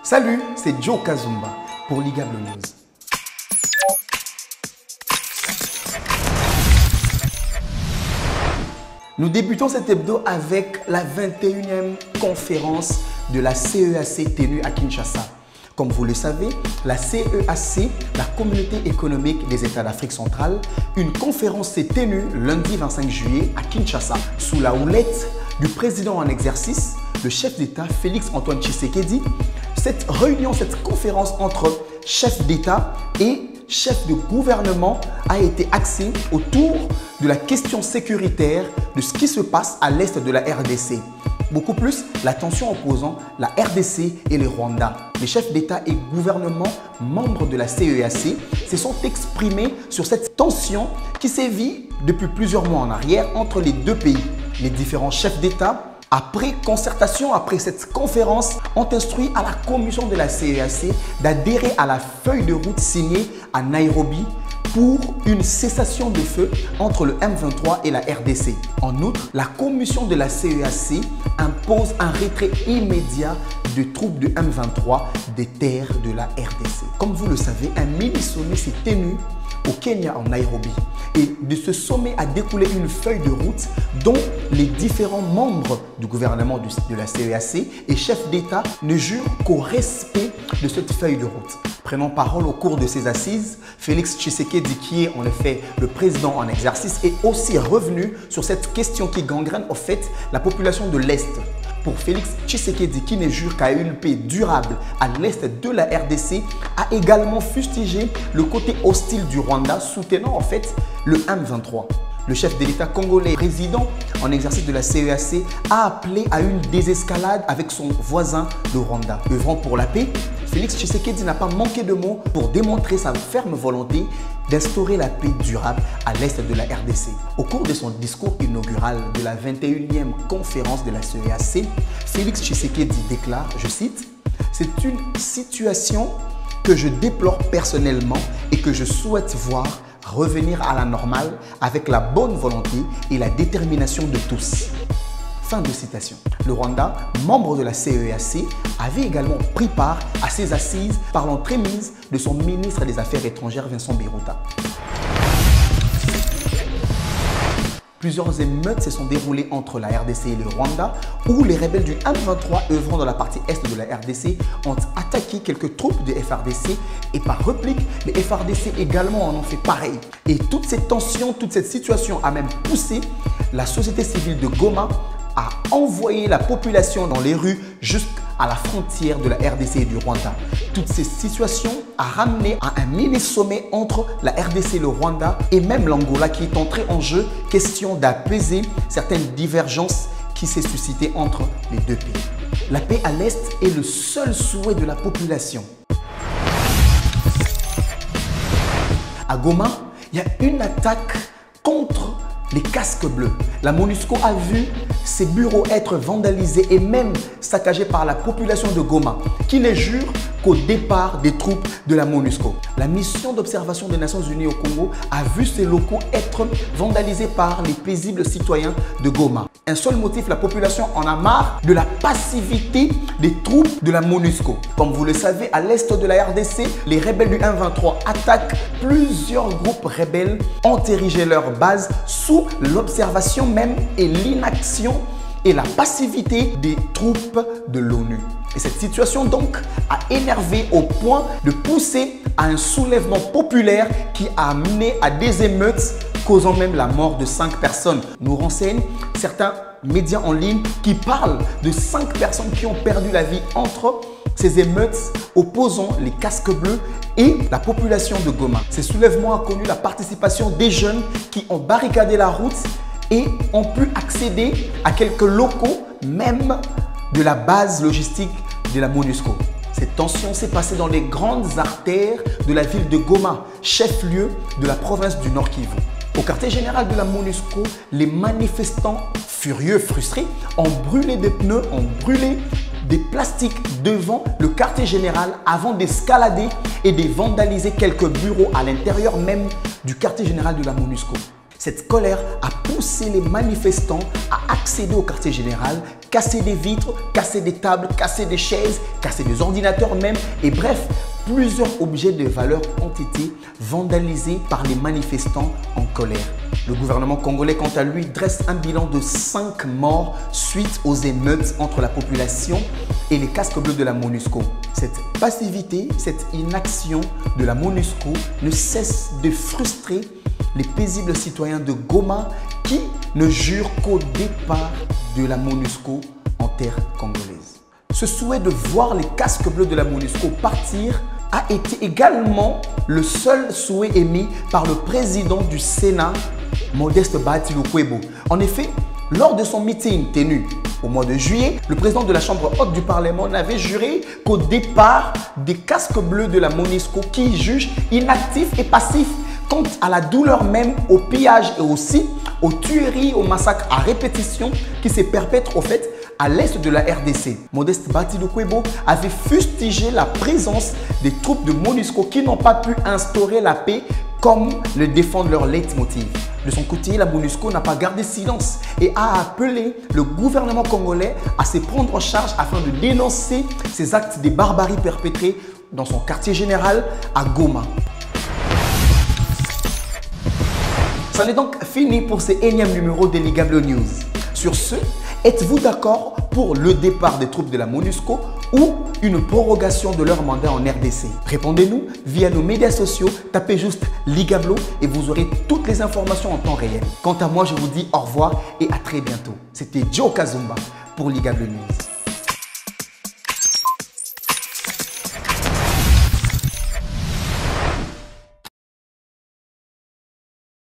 Salut, c'est Joe Kazumba pour Ligable News. Nous débutons cet hebdo avec la 21e conférence de la CEAC tenue à Kinshasa. Comme vous le savez, la CEAC, la Communauté économique des États d'Afrique centrale, une conférence s'est tenue lundi 25 juillet à Kinshasa sous la houlette du président en exercice, le chef d'État Félix-Antoine Tshisekedi. Cette réunion, cette conférence entre chefs d'État et chefs de gouvernement a été axée autour de la question sécuritaire de ce qui se passe à l'est de la RDC. Beaucoup plus, la tension opposant la RDC et le Rwanda. Les chefs d'État et gouvernement membres de la CEAC se sont exprimés sur cette tension qui sévit depuis plusieurs mois en arrière entre les deux pays. Les différents chefs d'État, après concertation, après cette conférence, ont instruit à la commission de la CEAC d'adhérer à la feuille de route signée à Nairobi pour une cessation de feu entre le M23 et la RDC. En outre, la commission de la CEAC impose un retrait immédiat de troupes de M23 des terres de la RDC. Comme vous le savez, un mini-sommet s'est tenu au Kenya, en Nairobi. Et de ce sommet a découlé une feuille de route dont les différents membres du gouvernement de la CEAC et chefs d'État ne jurent qu'au respect de cette feuille de route. Prenant parole au cours de ces assises, Félix Tshisekedi, qui est en effet le président en exercice, est aussi revenu sur cette question qui gangrène en fait la population de l'Est. Pour Félix Tshisekedi, qui ne jure qu'à une paix durable à l'est de la RDC, a également fustigé le côté hostile du Rwanda, soutenant en fait le M23. Le chef de l'État congolais, président en exercice de la CEAC, a appelé à une désescalade avec son voisin, le Rwanda. Œuvrant pour la paix, Félix Tshisekedi n'a pas manqué de mots pour démontrer sa ferme volonté d'instaurer la paix durable à l'est de la RDC. Au cours de son discours inaugural de la 21e conférence de la CEAC, Félix Tshisekedi déclare, je cite, « C'est une situation que je déplore personnellement et que je souhaite voir revenir à la normale avec la bonne volonté et la détermination de tous. » Fin de citation. Le Rwanda, membre de la CEAC, avait également pris part à ces assises par l'entremise de son ministre des Affaires étrangères, Vincent Biruta. Plusieurs émeutes se sont déroulées entre la RDC et le Rwanda où les rebelles du M23 œuvrant dans la partie est de la RDC ont attaqué quelques troupes de FARDC et par réplique, les FARDC également en ont fait pareil. Et toute cette tension, toute cette situation a même poussé la société civile de Goma à envoyer la population dans les rues jusqu'à la frontière de la RDC et du Rwanda. Toutes ces situations ont ramené à un mini-sommet entre la RDC et le Rwanda et même l'Angola qui est entré en jeu, question d'apaiser certaines divergences qui s'est suscitées entre les deux pays. La paix à l'Est est le seul souhait de la population. À Goma, il y a une attaque contre les casques bleus. La MONUSCO a vu ses bureaux être vandalisés et même saccagés par la population de Goma, qui ne jure qu'au départ des troupes de la MONUSCO. La mission d'observation des Nations Unies au Congo a vu ses locaux être vandalisés par les paisibles citoyens de Goma. Un seul motif, la population en a marre de la passivité des troupes de la MONUSCO. Comme vous le savez, à l'est de la RDC, les rebelles du M23 attaquent plusieurs groupes rebelles, ont érigé leur base sous l'observation même et l'inaction et la passivité des troupes de l'ONU. Et cette situation donc a énervé au point de pousser à un soulèvement populaire qui a mené à des émeutes causant même la mort de 5 personnes. Nous renseignent certains médias en ligne qui parlent de 5 personnes qui ont perdu la vie entre ces émeutes opposant les casques bleus et la population de Goma. Ces soulèvements ont connu la participation des jeunes qui ont barricadé la route et ont pu accéder à quelques locaux, même de la base logistique de la MONUSCO. Cette tension s'est passée dans les grandes artères de la ville de Goma, chef-lieu de la province du Nord Kivu. Au quartier général de la MONUSCO, les manifestants furieux, frustrés, ont brûlé des pneus, ont brûlé des plastiques devant le quartier général avant d'escalader et de vandaliser quelques bureaux à l'intérieur même du quartier général de la MONUSCO. Cette colère a poussé les manifestants à accéder au quartier général casser des vitres, casser des tables, casser des chaises, casser des ordinateurs même. Et bref, plusieurs objets de valeur ont été vandalisés par les manifestants en colère. Le gouvernement congolais, quant à lui, dresse un bilan de 5 morts suite aux émeutes entre la population et les casques bleus de la MONUSCO. Cette passivité, cette inaction de la MONUSCO ne cesse de frustrer les paisibles citoyens de Goma qui ne jurent qu'au départ de la MONUSCO en terre congolaise. Ce souhait de voir les casques bleus de la MONUSCO partir a été également le seul souhait émis par le président du Sénat, Modeste Bahati Lukwebo. En effet, lors de son meeting tenu au mois de juillet, le président de la Chambre haute du Parlement n'avait juré qu'au départ des casques bleus de la MONUSCO qui jugent inactifs et passifs quant à la douleur même, au pillage et aussi aux tueries, aux massacres à répétition qui se perpètrent au fait à l'est de la RDC. Modeste Bahati Lukwebo avait fustigé la présence des troupes de MONUSCO qui n'ont pas pu instaurer la paix comme le défendent leur leitmotiv. De son côté, la MONUSCO n'a pas gardé silence et a appelé le gouvernement congolais à se prendre en charge afin de dénoncer ces actes de barbarie perpétrés dans son quartier général à Goma. C'en est donc fini pour ce énième numéro de Ligablo News. Sur ce, êtes-vous d'accord pour le départ des troupes de la MONUSCO ou une prorogation de leur mandat en RDC? Répondez-nous via nos médias sociaux, tapez juste Ligablo et vous aurez toutes les informations en temps réel. Quant à moi, je vous dis au revoir et à très bientôt. C'était Joe Kazumba pour Ligablo News.